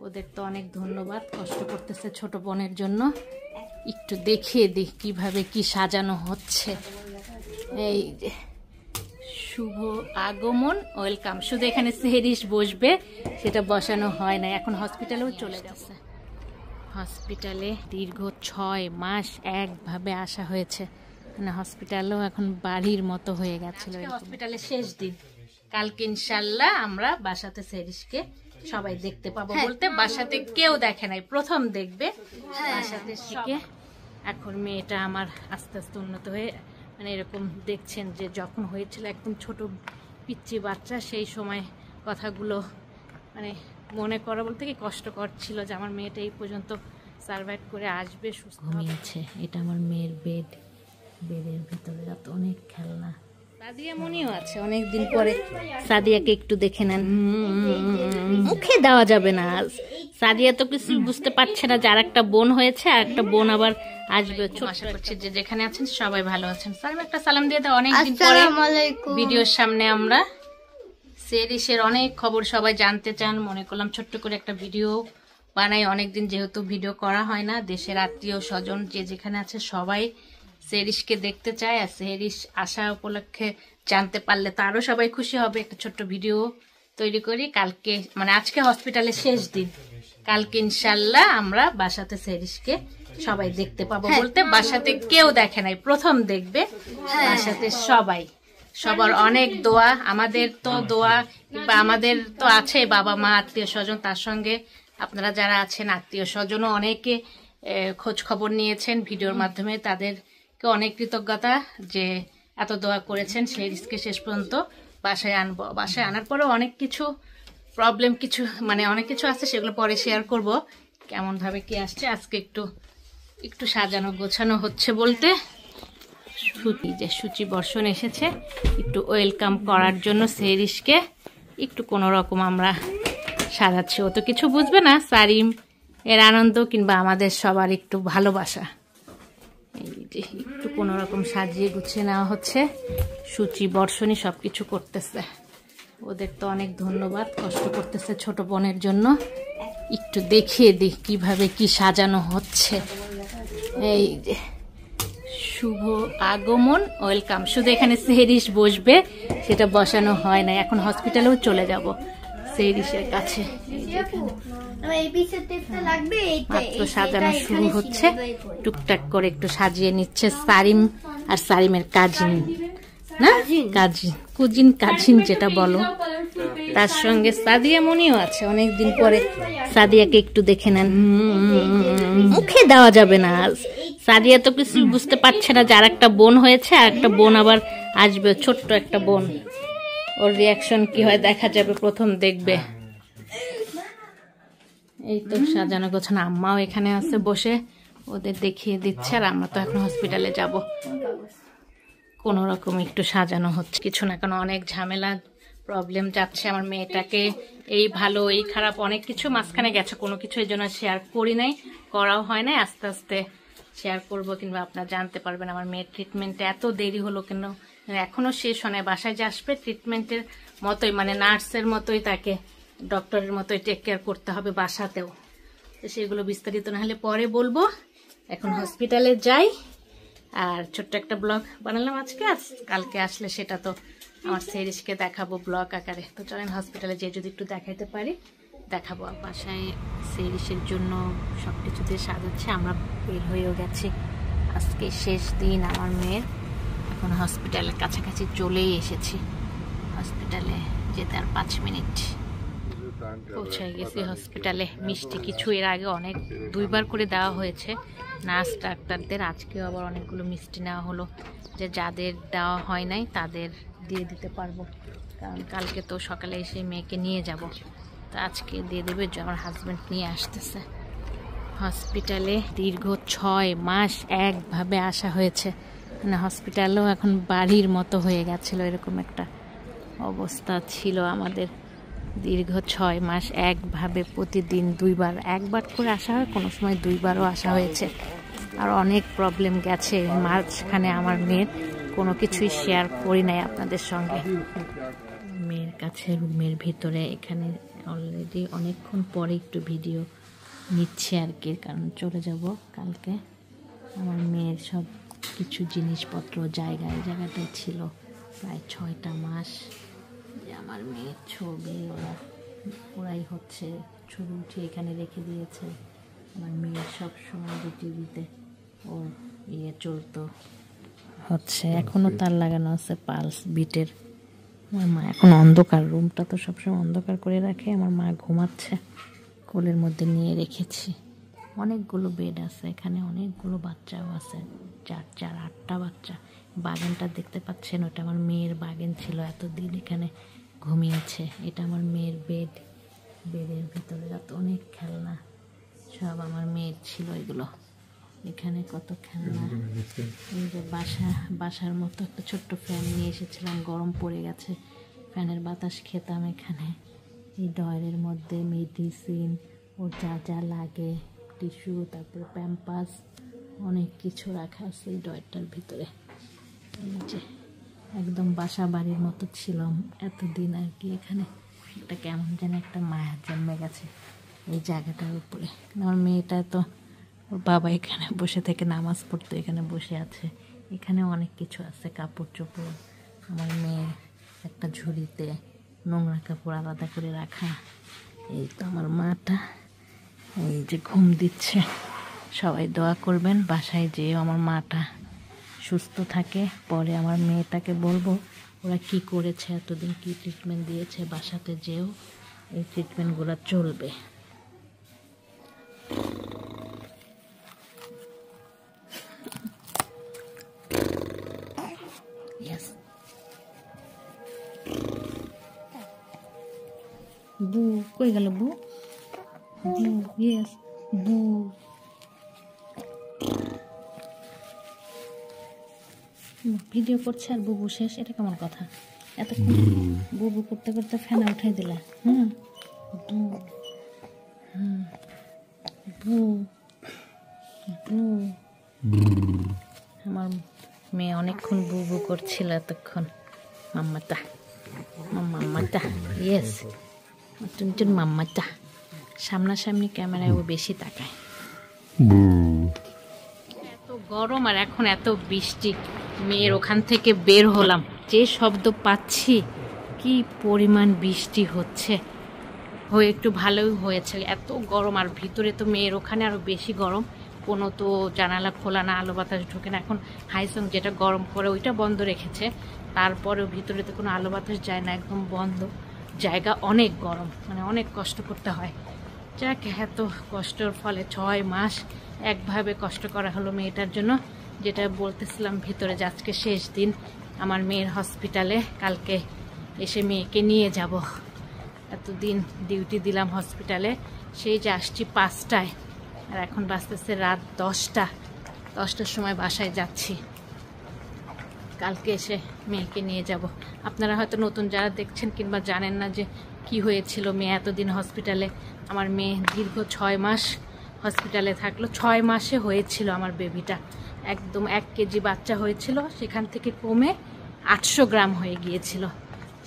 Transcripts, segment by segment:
ওদের তো অনেক ধন্যবাদ, কষ্ট করতেছে ছোট বোনের জন্য। একটু দেখিয়ে দিই কিভাবে কি সাজানো হচ্ছে। এই যে শুভ আগমন, ওয়েলকাম। শুধু এখানে সেহরিশ বসবে, সেটা বসানো হয় না। এখন হসপিটালেও চলে যাচ্ছে। হসপিটালে দীর্ঘ 6 মাস একভাবে আসা হয়েছে, মানে হসপিটালও এখন বাড়ির মতো হয়ে গেছিল। হসপিটালের শেষ দিন, কালকে ইনশাল্লাহ আমরা বাসাতে সেহরিশকে সবাই দেখতে পাবো। বলতে বাসাতে কেউ দেখে নাই, প্রথম দেখবে বাসাতে। শিখে এখন মেয়েটা আমার আস্তে আস্তে উন্নত হয়ে, মানে এরকম দেখছেন যে যখন হয়েছিল একদম ছোট পিচ্চি বাচ্চা, সেই সময় কথাগুলো মানে মনে করা বলতে কি কষ্টকর ছিল যে আমার মেয়েটা এই পর্যন্ত সার্ভাইভ করে আসবে, সুস্থ ঘুমিয়েছে। এটা আমার মেয়ের বেড, বেডের ভিতরে এত অনেক খেলনা। সাদিয়া মনিও আছে অনেকদিন পরে। সাদিয়াকে একটু দেখে নেন, মুখে দেওয়া যাবে না। সাদিয়া তো কিছু বুঝতে পারছে না যে আর একটা বোন হয়েছে, আর একটা বোন আবার আসবে। আশা করছি যে যেখানে আছেন সবাই ভালো আছেন। সালাম একটা সালাম দিয়ে দাও। অনেকদিন পরে ভিডিওর সামনে আমরা সেহরিশের অনেক খবর সবাই জানতে চান, মনে করলাম ছোট্ট করে একটা ভিডিও বানাই। অনেকদিন যেহেতু ভিডিও করা হয় না, দেশের আত্মীয় স্বজন যে যেখানে আছে সবাই সেহরিশকে দেখতে চায়, আর সেহরিশ আসা উপলক্ষে জানতে পারলে তো আরো সবাই খুশি হবে। একটা ছোট্ট ভিডিও তৈরি করি। কালকে মানে আজকে হসপিটালের শেষ দিন, কালকে ইনশাল্লাহ আমরা বাসাতে সেহরিশকে সবাই দেখতে পাবো। বলতে বাসাতে কেউ দেখে নাই, প্রথম দেখবে বাসাতে সবাই। সবার অনেক দোয়া, আমাদের তো দোয়া, কিংবা আমাদের তো আছে বাবা মা আত্মীয় স্বজন, তার সঙ্গে আপনারা যারা আছেন আত্মীয় স্বজনও অনেকে খোঁজ খবর নিয়েছেন ভিডিওর মাধ্যমে। তাদেরকে অনেক কৃতজ্ঞতা যে এত দোয়া করেছেন। সেহরিশকে শেষ পর্যন্ত বাসায় আনবো। বাসায় আনার পরেও অনেক কিছু প্রবলেম, কিছু মানে অনেক কিছু আছে, সেগুলো পরে শেয়ার করব কেমন ভাবে কি আসছে। আজকে একটু সাজানো গোছানো হচ্ছে। বলতে সূচি বর্ষণ এসেছে, একটু ওয়েলকাম করার জন্য সেহরিশকে একটু কোনো রকম আমরা সাজাচ্ছি। ও তো কিছু বুঝবে না, সারিম এর আনন্দ কিংবা আমাদের সবার একটু ভালোবাসা। এই যে একটু কোনো রকম সাজিয়ে গুছিয়ে নেওয়া হচ্ছে, সূচি বর্ষণই সবকিছু করতেছে। ওদের তো অনেক ধন্যবাদ, কষ্ট করতেছে ছোট বোনের জন্য। একটু দেখিয়ে দিই কিভাবে কি সাজানো হচ্ছে। এই যে শুভ আগমন, ওয়েলকাম। শুধু এখানে সেহরিশ বসবে, সেটা বসানো হয় না। এখন হসপিটালেও চলে যাব সেহরিশের কাছে। মাত্র সাজানো শুরু হচ্ছে, টুকটাক করে একটু সাজিয়ে নিচ্ছে সারিম আর সারিমের কাজিন, না কাজিন যেটা বলো। তার সঙ্গে সাদিয়া মনিও আছে অনেকদিন পরে। সাদিয়াকে একটু দেখে নেন, মুখে দেওয়া যাবে না। সাদিয়া তো কিছু বুঝতে পারছে না যে আর একটা বোন হয়েছে, আর একটা বোন আবার আসবে, ছোট্ট একটা বোন। ওর রিয়াকশন কি হয় দেখা যাবে, প্রথম দেখবে। এই তো সাজানো গোছানো। আম্মাও এখানে আছে বসে, ওদের দেখিয়ে দিচ্ছে। আর আমরা তো এখন হসপিটালে যাব। কোনো রকম একটু সাজানো হচ্ছে, কিছু না কেন অনেক ঝামেলা প্রবলেম যাচ্ছে। আমার মেয়েটাকে এই ভালো এই খারাপ অনেক কিছু মাঝখানে গেছে, কোনো কিছু এই জন্য শেয়ার করি নাই, করাও হয় নাই। আস্তে আস্তে শেয়ার করবো, কিংবা আপনারা জানতে পারবেন আমার মেয়ের ট্রিটমেন্টে এত দেরি হলো কেন, এখনো শেষ হয় না। বাসায় যে আসবে ট্রিটমেন্টের মতোই, মানে নার্সের মতোই, তাকে ডক্টরের মতোই টেক কেয়ার করতে হবে বাসাতেও। তো সেগুলো বিস্তারিত না হলে পরে বলবো। এখন হসপিটালে যাই। আর ছোট্ট একটা ব্লগ বানালাম আজকে, কালকে আসলে সেটা তো আমার সেহরিশকে দেখাবো ব্লগ আকারে। তো চলেন হসপিটালে যেয়ে যদি একটু দেখাইতে পারি দেখাবো। বাসায় সেহরিশের জন্য সবকিছু দিয়ে সাজাচ্ছে, আমরা বের হয়েও গেছি। আজকে শেষ দিন আমার মেয়ের। এখন হসপিটালের কাছাকাছি চলেই এসেছি, হসপিটালে যেতে আর 5 মিনিট পৌঁছে গেছি হসপিটালে। মিষ্টি কিছু এর আগে অনেক 2বার করে দেওয়া হয়েছে নার্স ডাক্তারদের। আজকেও আবার অনেকগুলো মিষ্টি নেওয়া হলো, যে যাদের দেওয়া হয় নাই তাদের দিয়ে দিতে পারবো, কারণ কালকে তো সকালে এসে মেয়েকে নিয়ে যাব। তো আজকে দিয়ে দেবে, আমার হাজব্যান্ড নিয়ে আসতেছে। হসপিটালে দীর্ঘ 6 মাস একভাবে আসা হয়েছে, মানে হসপিটালও এখন বাড়ির মতো হয়ে গেছিলো, এরকম একটা অবস্থা ছিল আমাদের। দীর্ঘ 6 মাস একভাবে প্রতিদিন 2বার, 1বার করে আসা হয়, কোনো সময় 2বারও আসা হয়েছে। আর অনেক প্রবলেম গেছে মাঝখানে আমার মেয়ের, কোনো কিছুই শেয়ার করি নাই আপনাদের সঙ্গে। মেয়ের কাছে রুমের ভিতরে এখানে অলরেডি অনেকক্ষণ পরে একটু ভিডিও নিচ্ছে আর কি, কারণ চলে যাব কালকে। আমার মেয়ের সব কিছু জিনিসপত্র জায়গাটায় ছিল প্রায় 6টা মাস। যে আমার মেয়ের ছবি ওরাই হচ্ছে ছবি উঠিয়ে এখানে রেখে দিয়েছে। আমার মেয়ের সব সময় টিভিতে ওর চলতো হচ্ছে, এখনও তার লাগানো আছে পালস বিটের। আমার মা এখন অন্ধকার, রুমটা তো সবসময় অন্ধকার করে রাখে। আমার মা ঘুমাচ্ছে, কোলের মধ্যে নিয়ে রেখেছি। অনেকগুলো বেড আছে এখানে, অনেকগুলো বাচ্চাও আছে, 8টা বাচ্চা। বাগানটা দেখতে পাচ্ছেন, ওটা আমার মেয়ের বাগান ছিল, এতদিন এখানে ঘুমিয়েছে। এটা আমার মেয়ের বেড, বেডের ভিতরে যত অনেক খেলনা সব আমার মেয়ের ছিল এগুলো। এখানে কত খেলনা। এই যে বাসার মতো একটা ছোট্ট ফ্যান নিয়ে এসেছিলাম, গরম পড়ে গেছে, ফ্যানের বাতাস খেতাম এখানে। এই ডয়ারের মধ্যে মেডিসিন, ওর যা লাগে, টিস্যু, তারপরে প্যাম্পাস, অনেক কিছু রাখা আছে এই ডয়ারটার ভিতরে। এই যে একদম বাসা বাড়ির মতো ছিলাম এতদিন আর কি। এখানে একটা কেমন যেন একটা মায়া জন্মে গেছে এই জায়গাটার উপরে। আমার মেয়েটা তো, ওর বাবা এখানে বসে থেকে নামাজ পড়তো, এখানে বসে আছে। এখানে অনেক কিছু আছে, কাপড় চোপড়, আমার মেয়ের একটা ঝুড়িতে নোংরা কাপড় আলাদা করে রাখা। এই তো আমার মাটা এই যে ঘুম দিচ্ছে। সবাই দোয়া করবেন, বাসায় যেয়ে আমার মাটা সুস্থ থাকে। পরে আমার মেয়েটাকে বলবো ওরা কি করেছে এতদিন, কি ট্রিটমেন্ট দিয়েছে, বাসাতে যেও এই ট্রিটমেন্টগুলো চলবে। বু কই গেল? বু বু ইয়েস বু। ভিডিও করছে আর বুবু শেষ, এটা কেমন কথা? এতক্ষণ বুবু করতে করতে ফ্যানে উঠাই দিলা। বু বু বু। আমার মেয়ে অনেকক্ষণ বুবু করছিল এতক্ষণ। মাম্মাটা মাম্মাটা ইয়েস টুনটুন মাম্মাটা। সামনাসামনি ক্যামেরায় ও বেশি তাকায়। এত গরম আর এখন এত বৃষ্টি। মেয়ের ওখান থেকে বের হলাম, যে শব্দ পাচ্ছি, কি পরিমাণ বৃষ্টি হচ্ছে। হয়ে একটু ভালোই হয়েছে, এত গরম। আর ভিতরে তো মেয়ের ওখানে আরও বেশি গরম, কোনো তো জানালা খোলা না, আলো বাতাস ঢোকে না। এখন হাইসং যেটা গরম করে ওইটা বন্ধ রেখেছে, তারপরেও ভিতরে তো কোনো আলো বাতাস যায় না, একদম বন্ধ জায়গা। অনেক গরম, মানে অনেক কষ্ট করতে হয়। যাক, এত কষ্টের ফলে 6 মাস একভাবে কষ্ট করা হলো মেয়েটার জন্য। যেটা বলতেছিলাম ভিতরে, যে আজকে শেষ দিন আমার মেয়ের হসপিটালে, কালকে এসে মেয়েকে নিয়ে যাব। এতদিন ডিউটি দিলাম হসপিটালে, সেই যে আসছি 5টায়, আর এখন বাজতেছে রাত 10টার সময় বাসায় যাচ্ছি। কালকে এসে মেয়েকে নিয়ে যাব। আপনারা হয়তো নতুন যারা দেখছেন কিংবা জানেন না যে কি হয়েছিল মেয়ে এতদিন হসপিটালে। আমার মেয়ে দীর্ঘ 6 মাস হসপিটালে থাকলো। 6 মাসে হয়েছিল আমার বেবিটা, একদম 1 কেজি বাচ্চা হয়েছিল, সেখান থেকে কমে 800 গ্রাম হয়ে গিয়েছিল।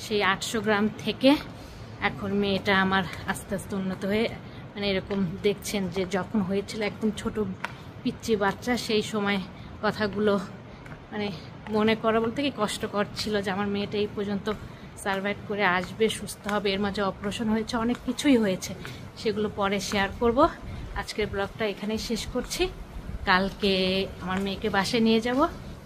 সেই 800 গ্রাম থেকে এখন মেয়েটা আমার আস্তে আস্তে উন্নত হয়ে, মানে এরকম দেখছেন যে যখন হয়েছিল একদম ছোট পিচ্চি বাচ্চা, সেই সময় কথাগুলো মানে মনে করা বলতে কি কষ্টকর ছিল, যে আমার মেয়েটা এই পর্যন্ত সার্ভাইভ করে আসবে, সুস্থ হবে। এর মাঝে অপারেশন হয়েছে, অনেক কিছুই হয়েছে, সেগুলো পরে শেয়ার করব। আজকের ব্লগটা এখানেই শেষ করছি। কালকে আমার মেয়েকে বাসায় নিয়ে যাব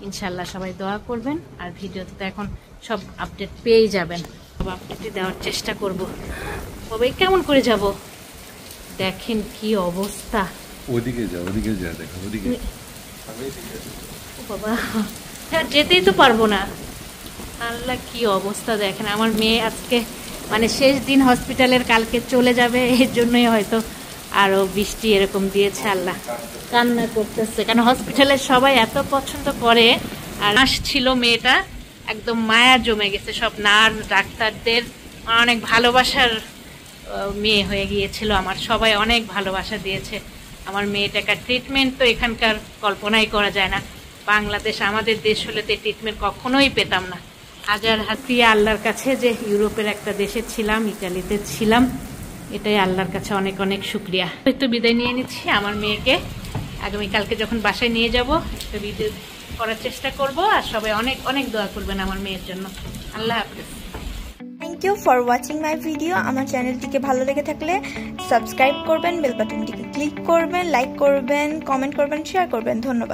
ইনশাল্লাহ। সবাই দোয়া করবেন, আর ভিডিওতে তো এখন সব আপডেট পেয়ে যাবেন, সব আপডেটই দেওয়ার চেষ্টা করব। তবে কেমন করে যাব, দেখেন কি অবস্থা। ওদিকে যা, ওদিকে যা, দেখো ওদিকে। ও বাবা, হ্যাঁ যেতেই তো পারবো না। আল্লাহ কি অবস্থা দেখেন। আমার মেয়ে আজকে মানে শেষ দিন হসপিটালের, কালকে চলে যাবে, এর জন্যই হয়তো আরো বৃষ্টি এরকম দিয়েছে। আল্লাহ কান্না করতেছে, কারণ হসপিটালের সবাই এত পছন্দ করে। আর আসছিল মেয়েটা, একদম মায়া জমে গেছে সব নার্স ডাক্তারদের, অনেক ভালোবাসার মেয়ে হয়ে গিয়েছিল আমার। সবাই অনেক ভালোবাসা দিয়েছে আমার মেয়েটাকে। ট্রিটমেন্ট তো এখানকার কল্পনাই করা যায় না। বাংলাদেশ আমাদের দেশ হলে তো ট্রিটমেন্ট কখনোই পেতাম না। হাজার হাতিয়া আল্লাহর কাছে যে ইউরোপের একটা দেশে ছিলাম, ইটালিতে ছিলাম, এটাই আল্লাহর কাছে অনেক অনেক শুকরিয়া। তো বিদায় নিয়ে নিচ্ছি আমার মেয়েকে। আগামীকালকে যখন বাসায় নিয়ে যাব একটা ভিডিও করার চেষ্টা করব। আর সবাই অনেক অনেক দোয়া করবেন আমার মেয়ের জন্য। আল্লাহ হাফেজ। Thank you for watching my video. আমার চ্যানেলটিকে ভালো লেগে থাকলে সাবস্ক্রাইব করবেন, বেল বাটনটিকে ক্লিক করবেন, লাইক করবেন, কমেন্ট করবেন, শেয়ার করবেন। ধন্যবাদ।